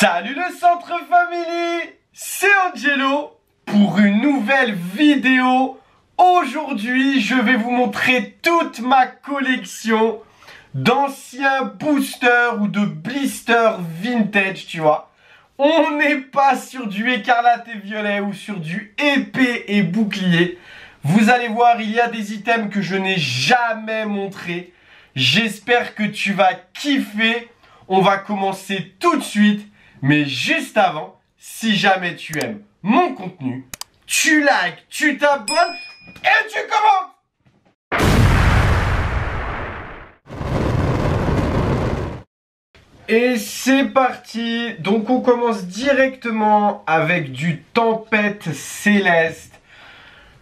Salut le Centre Family, c'est Angelo pour une nouvelle vidéo. Aujourd'hui, je vais vous montrer toute ma collection d'anciens boosters ou de blisters vintage, tu vois. On n'est pas sur du écarlate et violet ou sur du épée et bouclier. Vous allez voir, il y a des items que je n'ai jamais montrés. J'espère que tu vas kiffer. On va commencer tout de suite. Mais juste avant, si jamais tu aimes mon contenu, tu likes, tu t'abonnes et tu commences. Et c'est parti. Donc on commence directement avec du Tempête Céleste.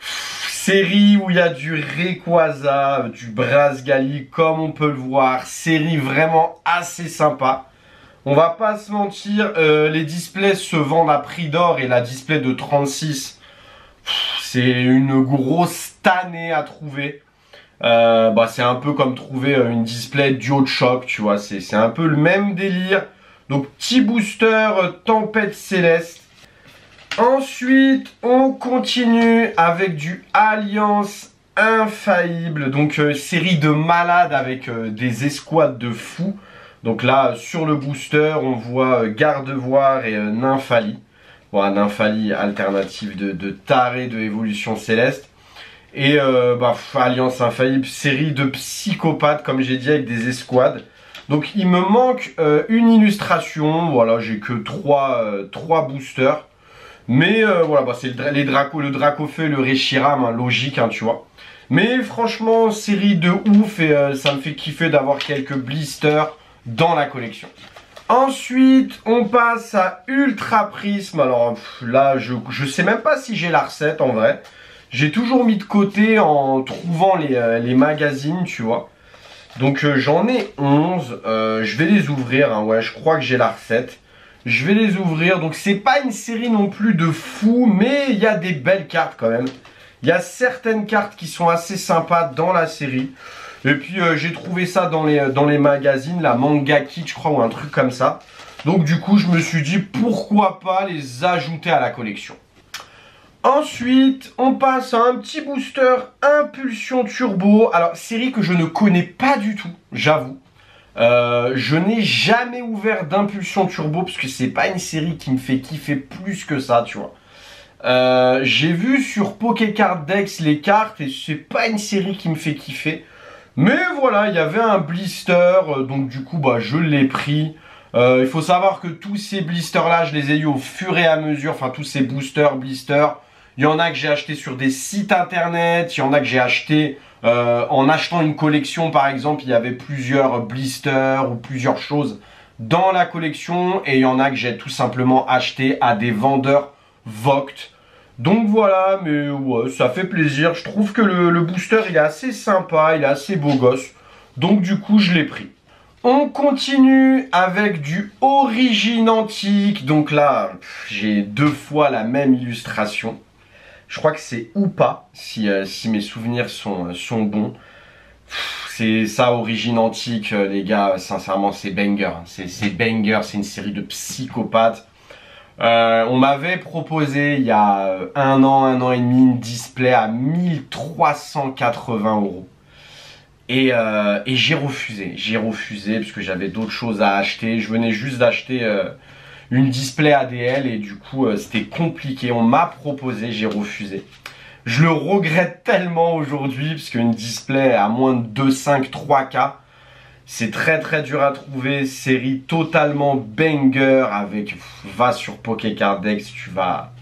Série où il y a du Rayquaza, du Brazgali comme on peut le voir. Série vraiment assez sympa. On va pas se mentir, les displays se vendent à prix d'or et la display de 36, c'est une grosse tannée à trouver. C'est un peu comme trouver une display DualShock, tu vois, c'est un peu le même délire. Donc petit booster Tempête Céleste. Ensuite, on continue avec du Alliance Infaillible, donc série de malades avec des escouades de fous. Donc là, sur le booster, on voit Gardevoir et Nymphalie. Voilà, Nymphalie, alternative de taré de évolution céleste. Et Alliance Infaillible, série de psychopathes, comme j'ai dit, avec des escouades. Donc il me manque une illustration. Voilà, j'ai que 3 boosters. Mais c'est le Dracofeu et le Reshiram, hein, logique, hein, tu vois. Mais franchement, série de ouf et ça me fait kiffer d'avoir quelques blisters dans la collection. Ensuite, on passe à Ultra Prisme. Alors là, je sais même pas si j'ai la recette en vrai. J'ai toujours mis de côté en trouvant les magazines, tu vois. Donc j'en ai 11. Je vais les ouvrir, hein, ouais, je crois que j'ai la recette. Je vais les ouvrir. Donc c'est pas une série non plus de fou, mais il y a des belles cartes quand même. Il y a certaines cartes qui sont assez sympas dans la série. Et puis j'ai trouvé ça dans les magazines, la Manga Kit je crois, ou un truc comme ça. Donc du coup je me suis dit pourquoi pas les ajouter à la collection. Ensuite on passe à un petit booster Impulsion Turbo. Alors série que je ne connais pas du tout, j'avoue. Je n'ai jamais ouvert d'Impulsion Turbo parce que c'est pas une série qui me fait kiffer plus que ça, tu vois. J'ai vu sur Pokécard Dex les cartes et c'est pas une série qui me fait kiffer. Mais voilà, il y avait un blister, donc du coup je l'ai pris. Il faut savoir que tous ces blisters là, je les ai eu au fur et à mesure, enfin tous ces boosters, blisters. Il y en a que j'ai acheté sur des sites internet, il y en a que j'ai acheté en achetant une collection par exemple, il y avait plusieurs blisters ou plusieurs choses dans la collection. Et il y en a que j'ai tout simplement acheté à des vendeurs Vogt. Donc voilà, mais ouais, ça fait plaisir. Je trouve que le booster, il est assez sympa, il est assez beau gosse. Donc du coup, je l'ai pris. On continue avec du Origine Antique. Donc là, j'ai 2 fois la même illustration. Je crois que c'est Oupa, si mes souvenirs sont bons. C'est ça, Origine Antique, les gars, sincèrement, c'est banger. C'est banger, c'est une série de psychopathes. On m'avait proposé il y a un an et demi une display à 1380 €. Et j'ai refusé parce que j'avais d'autres choses à acheter. Je venais juste d'acheter une display ADL et du coup c'était compliqué. On m'a proposé, j'ai refusé. Je le regrette tellement aujourd'hui parce qu'une display à moins de 2,5, 3K. C'est très dur à trouver, série totalement banger avec, va sur Pokécard Dex, tu vas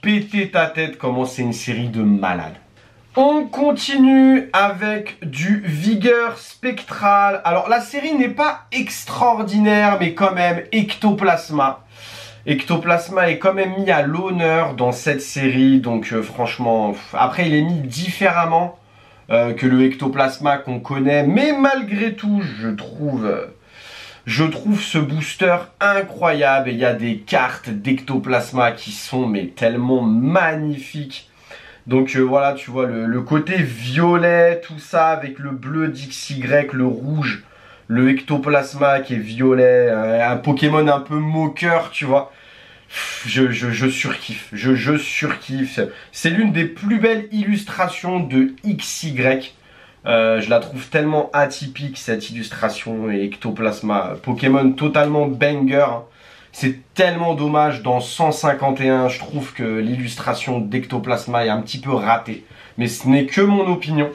péter ta tête comment c'est une série de malades. On continue avec du Vigueur Spectral. Alors la série n'est pas extraordinaire mais quand même Ectoplasma. Ectoplasma est quand même mis à l'honneur dans cette série, donc franchement, après il est mis différemment que le Ectoplasma qu'on connaît, mais malgré tout je trouve ce booster incroyable. Et il y a des cartes d'Ectoplasma qui sont mais tellement magnifiques. Donc voilà, tu vois le côté violet, tout ça avec le bleu d'XY, le rouge le Ectoplasma qui est violet, un Pokémon un peu moqueur, tu vois. Je surkiffe, je surkiffe. C'est l'une des plus belles illustrations de XY. Je la trouve tellement atypique cette illustration et Ectoplasma. Pokémon totalement banger. C'est tellement dommage dans 151, je trouve que l'illustration d'Ectoplasma est un petit peu ratée. Mais ce n'est que mon opinion.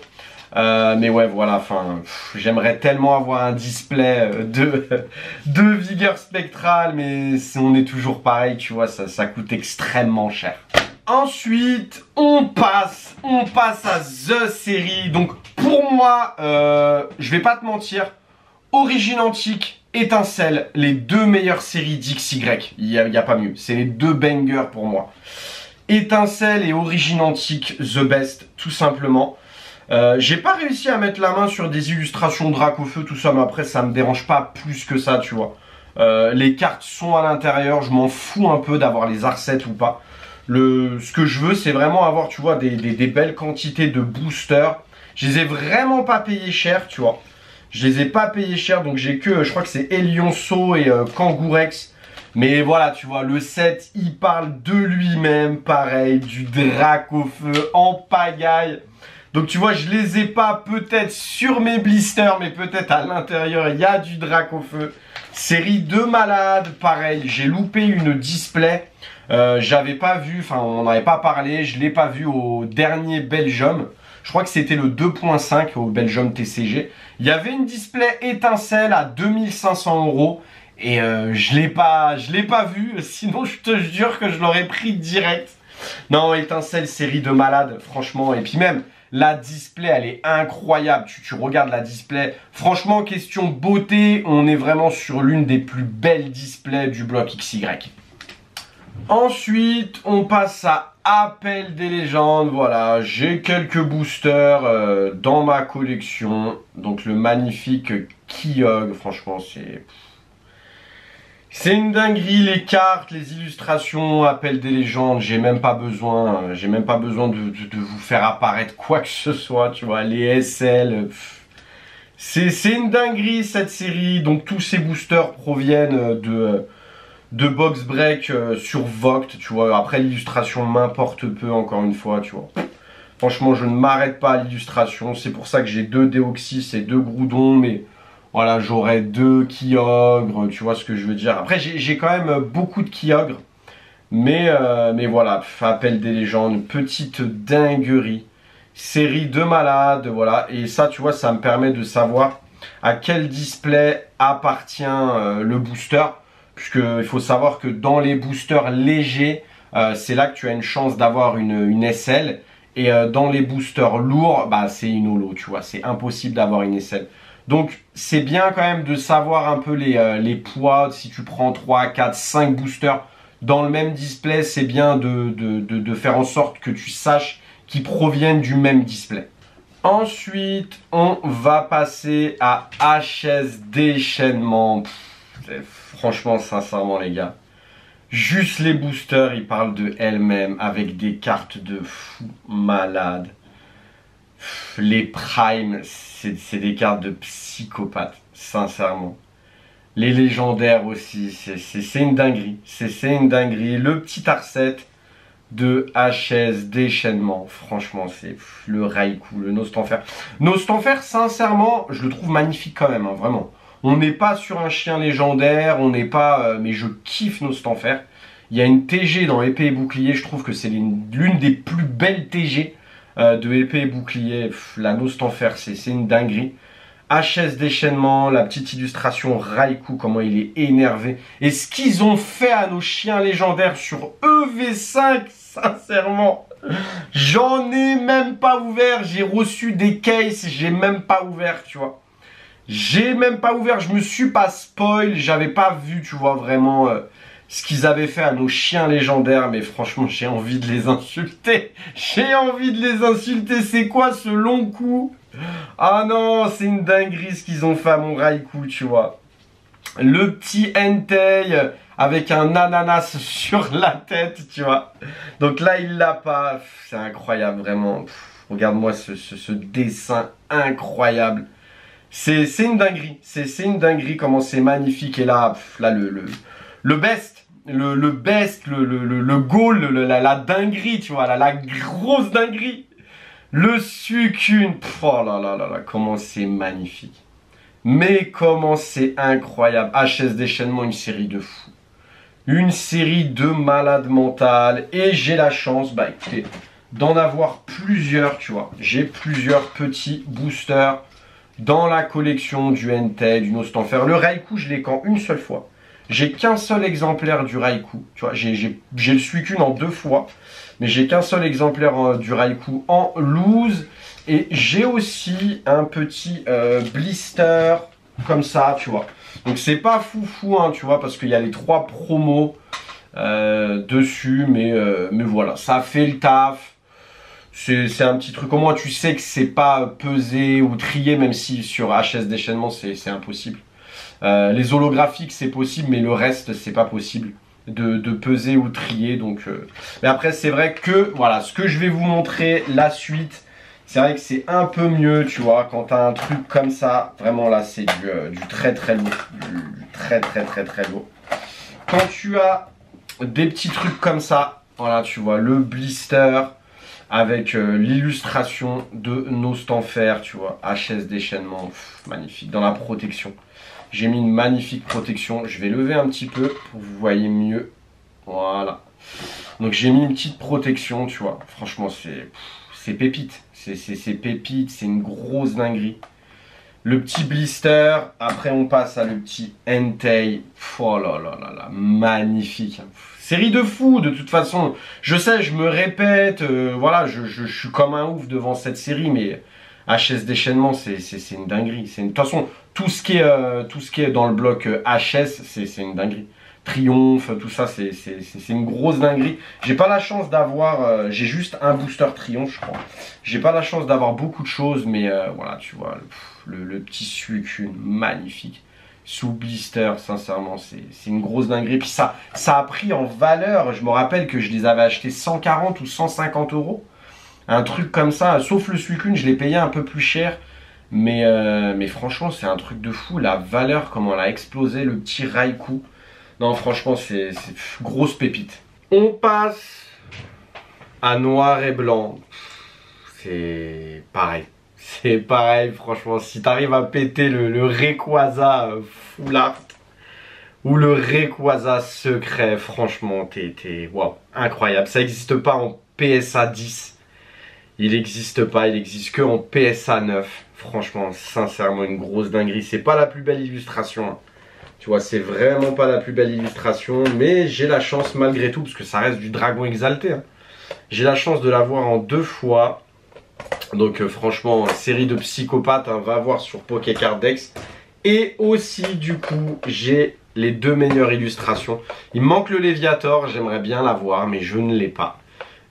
Mais ouais, voilà, enfin, j'aimerais tellement avoir un display de vigueur spectrale, mais on est toujours pareil, tu vois, ça coûte extrêmement cher. Ensuite, on passe à The Série. Donc, pour moi, je vais pas te mentir, Origine Antique, Étincelle, les deux meilleures séries d'XY. Il y a pas mieux. C'est les deux bangers pour moi. Étincelle et Origine Antique, the best, tout simplement. J'ai pas réussi à mettre la main sur des illustrations Dracofeu, tout ça, mais après, ça me dérange pas plus que ça, tu vois. Les cartes sont à l'intérieur, je m'en fous un peu d'avoir les Arcets ou pas. Ce que je veux, c'est vraiment avoir, tu vois, des belles quantités de boosters. Je les ai vraiment pas payés cher, tu vois. Je les ai pas payés cher, donc j'ai que, je crois que c'est Elionceau et Kangourex. Mais voilà, tu vois, le set, il parle de lui-même, pareil, du Dracofeu en pagaille. Donc tu vois, je les ai pas peut-être sur mes blisters, mais peut-être à l'intérieur, il y a du Dracofeu. Série de malades, pareil, j'ai loupé une display. J'avais pas vu, enfin on n'en avait pas parlé, je l'ai pas vu au dernier Belgium. Je crois que c'était le 2.5 au Belgium TCG. Il y avait une display Étincelle à 2500 € et je l'ai pas vu. Sinon, je te jure que je l'aurais pris direct. Non, Étincelle, série de malades, franchement. Et puis même, la display, elle est incroyable. Tu regardes la display. Franchement, question beauté, on est vraiment sur l'une des plus belles displays du bloc XY. Ensuite, on passe à Appel des légendes. Voilà, j'ai quelques boosters dans ma collection. Donc le magnifique Kyogre, franchement, c'est une dinguerie, les cartes, les illustrations, Appel des légendes, j'ai même pas besoin de vous faire apparaître quoi que ce soit, tu vois, les SL. C'est une dinguerie cette série. Donc tous ces boosters proviennent de Box Break sur Vogt, tu vois. Après l'illustration m'importe peu, encore une fois, tu vois. Franchement, je ne m'arrête pas à l'illustration. C'est pour ça que j'ai 2 Déoxys et 2 Groudon, mais voilà, j'aurais 2 Kyogre, tu vois ce que je veux dire. Après, j'ai quand même beaucoup de Kyogre, mais voilà, Appel des légendes, petite dinguerie, série de malades, voilà. Et ça, tu vois, ça me permet de savoir à quel display appartient le booster. Puisqu'il faut savoir que dans les boosters légers, c'est là que tu as une chance d'avoir une SL. Et dans les boosters lourds, bah, c'est une holo, tu vois. C'est impossible d'avoir une SL. Donc, c'est bien quand même de savoir un peu les poids. Si tu prends 3, 4, 5 boosters dans le même display, c'est bien de faire en sorte que tu saches qu'ils proviennent du même display. Ensuite, on va passer à HS déchaînement. Franchement, sincèrement les gars, juste les boosters, ils parlent de elles-mêmes avec des cartes de fou malades. Les primes, c'est des cartes de psychopathes, sincèrement. Les légendaires aussi, c'est une dinguerie. C'est une dinguerie. Le petit Arcet de HS déchaînement, franchement, c'est le Raikou, le Nostanfer. Nostanfer, sincèrement, je le trouve magnifique quand même, hein, vraiment. On n'est pas sur un chien légendaire, on n'est pas... mais je kiffe Nostanfer. Il y a une TG dans épée et bouclier, je trouve que c'est l'une des plus belles TG de épée et bouclier. La Nostanfer, c'est une dinguerie. HS déchaînement, la petite illustration Raikou, comment il est énervé. Et ce qu'ils ont fait à nos chiens légendaires sur EV5, sincèrement, j'en ai même pas ouvert. J'ai reçu des cases, j'ai même pas ouvert, tu vois. J'ai même pas ouvert, je me suis pas spoil, j'avais pas vu, tu vois, vraiment ce qu'ils avaient fait à nos chiens légendaires, mais franchement, j'ai envie de les insulter. J'ai envie de les insulter, c'est quoi ce long coup? Ah non, c'est une dinguerie ce qu'ils ont fait à mon Raikou, tu vois. Le petit Entei avec un ananas sur la tête, tu vois. Donc là, il l'a pas, c'est incroyable, vraiment. Regarde-moi ce dessin incroyable. C'est une dinguerie. C'est une dinguerie comment c'est magnifique. Et là, là le best. Le best, le goal, la dinguerie, tu vois, la grosse dinguerie. Le Suicune. Oh là là là là, comment c'est magnifique. Mais comment c'est incroyable. HS Déchaînement, une série de fous. Une série de malades mentales. Et j'ai la chance, bah écoutez, d'en avoir plusieurs, tu vois. J'ai plusieurs petits boosters dans la collection du Entei, du Nostanfer. Le Raikou, je l'ai qu'en une seule fois. J'ai qu'un seul exemplaire du Raikou. Tu vois, j'ai le Suicune en 2 fois. Mais j'ai qu'un seul exemplaire du Raikou en loose. Et j'ai aussi un petit blister comme ça, tu vois. Donc c'est pas foufou, hein, tu vois, parce qu'il y a les 3 promos dessus. Mais voilà, ça fait le taf. C'est un petit truc. Au moins, tu sais que c'est pas pesé ou trié, même si sur HS Déchaînement, c'est impossible. Les holographiques, c'est possible, mais le reste, c'est pas possible de peser ou trier. Donc, mais après, c'est vrai que, voilà, ce que je vais vous montrer, la suite, c'est vrai que c'est un peu mieux, tu vois, quand tu as un truc comme ça. Vraiment, là, c'est du très, très lourd. Du très, très, très, très lourd. Quand tu as des petits trucs comme ça, voilà, tu vois, le blister avec l'illustration de Nostanfer, tu vois, HS Déchaînement, magnifique, dans la protection. J'ai mis une magnifique protection, je vais lever un petit peu pour que vous voyez mieux, voilà. Donc j'ai mis une petite protection, tu vois, franchement c'est pépite, c'est pépite, c'est une grosse dinguerie. Le petit blister, après on passe à le petit Entei, oh là là là là, magnifique. Série de fous, de toute façon. Je sais, je me répète, voilà, je suis comme un ouf devant cette série, mais HS Déchaînement, c'est une dinguerie. De toute façon, tout ce qui est dans le bloc HS, c'est une dinguerie. Triomphe, tout ça, c'est une grosse dinguerie. J'ai pas la chance d'avoir, j'ai juste un booster Triomphe, je crois. J'ai pas la chance d'avoir beaucoup de choses, mais voilà, tu vois, le petit Suicune, magnifique. Sous blister, sincèrement, c'est une grosse dinguerie. Puis ça a pris en valeur. Je me rappelle que je les avais achetés 140 ou 150 euros. Un truc comme ça, sauf le Suicune, je l'ai payé un peu plus cher. Mais franchement, c'est un truc de fou. La valeur, comment elle a explosé, le petit Raikou. Non, franchement, c'est grosse pépite. On passe à noir et blanc. C'est pareil. C'est pareil, franchement, si tu arrives à péter le Rayquaza Full Art ou le Rayquaza secret, franchement, t'es waouh, incroyable. Ça n'existe pas en PSA 10. Il n'existe pas, il n'existe que en PSA 9. Franchement, sincèrement, une grosse dinguerie. C'est pas la plus belle illustration, hein. Tu vois, c'est vraiment pas la plus belle illustration, mais j'ai la chance malgré tout, parce que ça reste du dragon exalté, hein. J'ai la chance de l'avoir en 2 fois. Donc franchement, série de psychopathes, hein, va voir sur Pokécardex. Et aussi du coup, j'ai les 2 meilleures illustrations. Il me manque le Léviator, j'aimerais bien l'avoir, mais je ne l'ai pas.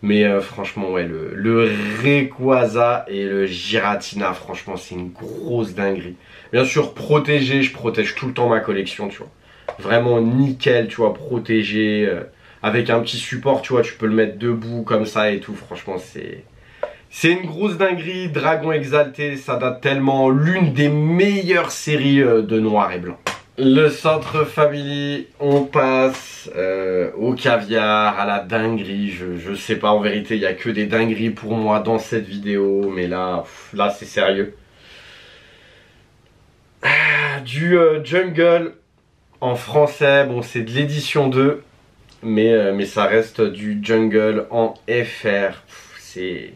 Mais franchement, ouais, le Rayquaza et le Giratina, franchement, c'est une grosse dinguerie. Bien sûr, protégé, je protège tout le temps ma collection, tu vois. Vraiment nickel, tu vois, protégé. Avec un petit support, tu vois, tu peux le mettre debout comme ça et tout. Franchement, c'est une grosse dinguerie. Dragon exalté, ça date tellement. L'une des meilleures séries de noir et blanc. Le centre family, on passe au caviar, à la dinguerie. Je sais pas, en vérité, il n'y a que des dingueries pour moi dans cette vidéo. Mais là c'est sérieux. Du Jungle en français, bon, c'est de l'édition 2. Mais ça reste du Jungle en FR. C'est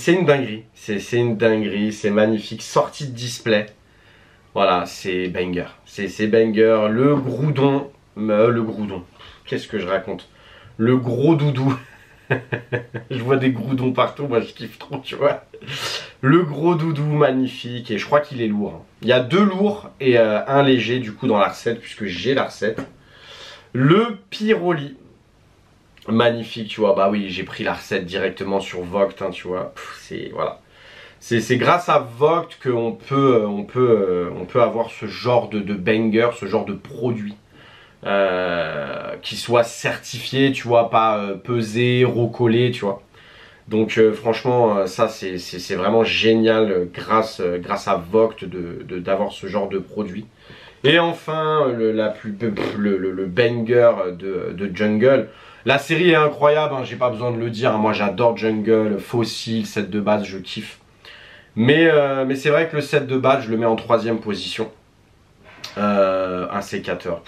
une dinguerie. C'est une dinguerie, c'est magnifique. Sortie de display. Voilà, c'est banger. C'est banger. Le Groudon. Le Groudon. Qu'est-ce que je raconte? Le gros doudou. Je vois des Groudons partout, moi je kiffe trop, tu vois. Le gros doudou, magnifique. Et je crois qu'il est lourd, hein. Il y a 2 lourds et un léger, du coup, dans la recette, puisque j'ai la recette. Le Pyroli. Magnifique, tu vois. Bah oui, j'ai pris la recette directement sur Vogt, hein, tu vois. Voilà. C'est grâce à Vogt qu'on peut avoir ce genre de banger, ce genre de produit. Qui soit certifié, tu vois, pas pesé, recollé, tu vois. Donc franchement, ça c'est vraiment génial grâce à Vogt d'avoir ce genre de produit. Et enfin, le banger de Jungle. La série est incroyable, hein, j'ai pas besoin de le dire. Hein, moi j'adore Jungle, Fossil, set de base, je kiffe. Mais c'est vrai que le set de base, je le mets en 3e position. Un sécateur,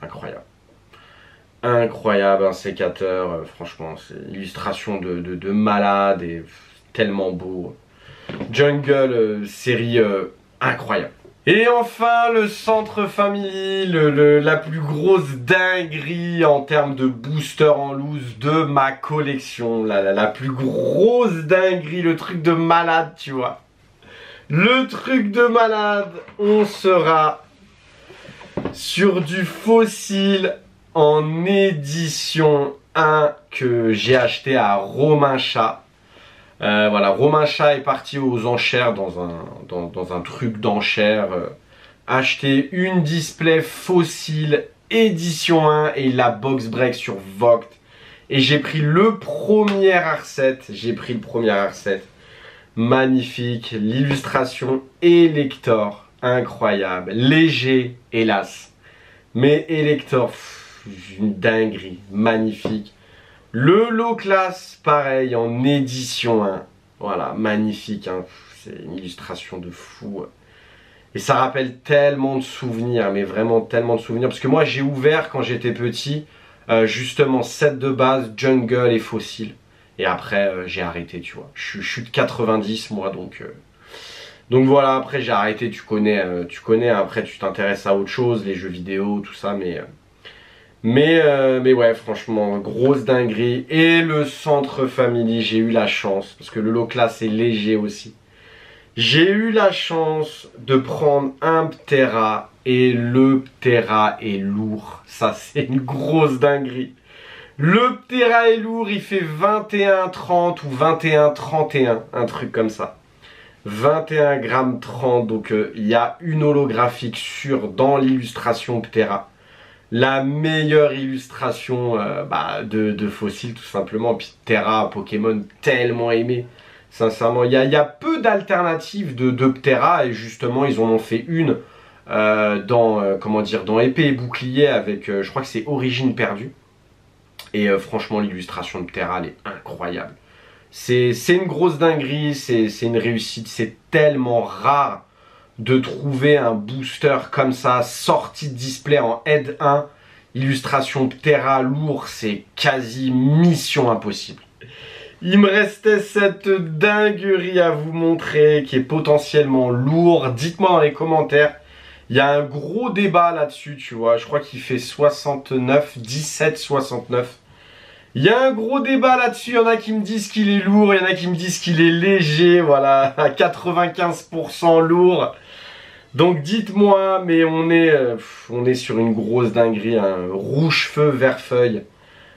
incroyable. Incroyable, un sécateur, franchement, c'est une illustration de malade et tellement beau. Jungle, série incroyable. Et enfin, le Centre Family, la plus grosse dinguerie en termes de booster en loose de ma collection. La plus grosse dinguerie, le truc de malade, tu vois. Le truc de malade, on sera sur du Fossil en édition 1 que j'ai acheté à Romain Chat. Voilà, Romain Chat est parti aux enchères dans un truc d'enchères. Acheter une display Fossil édition 1 et la box break sur Vogt. Et j'ai pris le premier R7. Magnifique, l'illustration Elector, incroyable, léger, hélas. Mais Elector, une dinguerie, magnifique. Le low class, pareil, en édition 1. Voilà, magnifique, hein. C'est une illustration de fou. Et ça rappelle tellement de souvenirs, mais vraiment tellement de souvenirs. Parce que moi, j'ai ouvert quand j'étais petit, justement, set de base, Jungle et Fossil. Et après, j'ai arrêté, tu vois. Je suis de 90, moi, donc voilà, après, j'ai arrêté, tu connais, après, tu t'intéresses à autre chose, les jeux vidéo, tout ça, mais ouais, franchement, grosse dinguerie. Et le Centre Family, j'ai eu la chance, parce que le low class est léger aussi. J'ai eu la chance de prendre un Ptera, et le Ptera est lourd. Ça, c'est une grosse dinguerie. Le Ptera est lourd, il fait 21,30 ou 21,31, un truc comme ça. 21 grammes 30, donc il y a une holographique sûre dans l'illustration Ptera. La meilleure illustration de Fossil tout simplement. Puis Ptera, Pokémon tellement aimé. Sincèrement, il y a peu d'alternatives de Ptera et justement ils en ont fait une dans Épée et Bouclier avec, je crois que c'est Origine Perdue. Et franchement, l'illustration de Ptera, elle est incroyable. C'est une grosse dinguerie, c'est une réussite. C'est tellement rare de trouver un booster comme ça, sorti de display en Aide 1. Illustration Ptera lourd, c'est quasi mission impossible. Il me restait cette dinguerie à vous montrer qui est potentiellement lourd. Dites-moi dans les commentaires. Il y a un gros débat là-dessus, tu vois. Je crois qu'il fait 69, 17, 69. Il y a un gros débat là-dessus. Il y en a qui me disent qu'il est lourd. Il y en a qui me disent qu'il est léger. Voilà, à 95% lourd. Donc dites-moi, mais on est sur une grosse dinguerie. Hein. Rouge feu, vert feuille.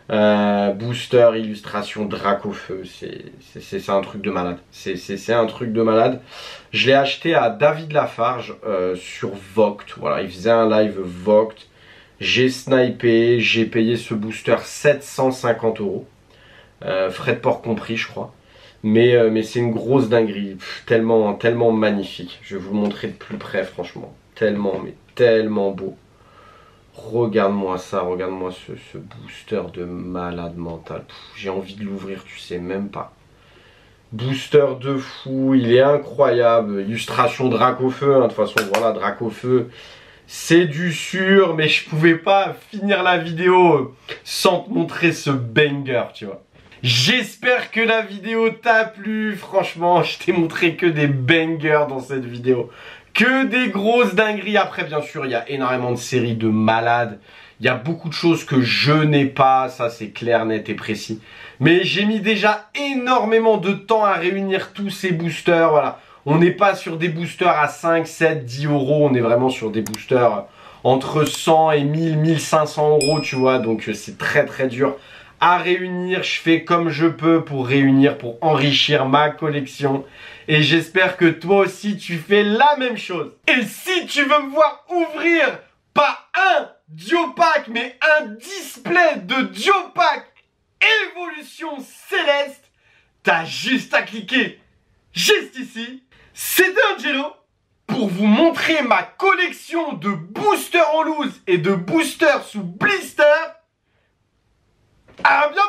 Booster, illustration, Dracofeu, c'est un truc de malade. C'est un truc de malade. Je l'ai acheté à David Lafarge sur Vogt. Voilà, il faisait un live Vogt. J'ai snipé, j'ai payé ce booster 750 €. Frais de port compris, je crois. Mais c'est une grosse dinguerie. Tellement magnifique. Je vais vous le montrer de plus près, franchement. Tellement, mais tellement beau. Regarde-moi ça, regarde-moi ce booster de malade mental. J'ai envie de l'ouvrir, tu sais même pas. Booster de fou, il est incroyable. Illustration Dracofeu, hein. De toute façon, voilà, Dracofeu, c'est du sûr, mais je pouvais pas finir la vidéo sans te montrer ce banger, tu vois. J'espère que la vidéo t'a plu. Franchement, je t'ai montré que des bangers dans cette vidéo. Que des grosses dingueries. Après, bien sûr, il y a énormément de séries de malades. Il y a beaucoup de choses que je n'ai pas. Ça, c'est clair, net et précis. Mais j'ai mis déjà énormément de temps à réunir tous ces boosters. Voilà. On n'est pas sur des boosters à 5, 7, 10 €. On est vraiment sur des boosters entre 100 et 1000, 1500 €, tu vois. Donc, c'est très, très dur à réunir. Je fais comme je peux pour réunir, pour enrichir ma collection. Et j'espère que toi aussi tu fais la même chose. Et si tu veux me voir ouvrir pas un Duopack, mais un display de Duopack Évolution Céleste, t'as juste à cliquer juste ici. C'était Angelo pour vous montrer ma collection de boosters en loose et de boosters sous blister. À bientôt.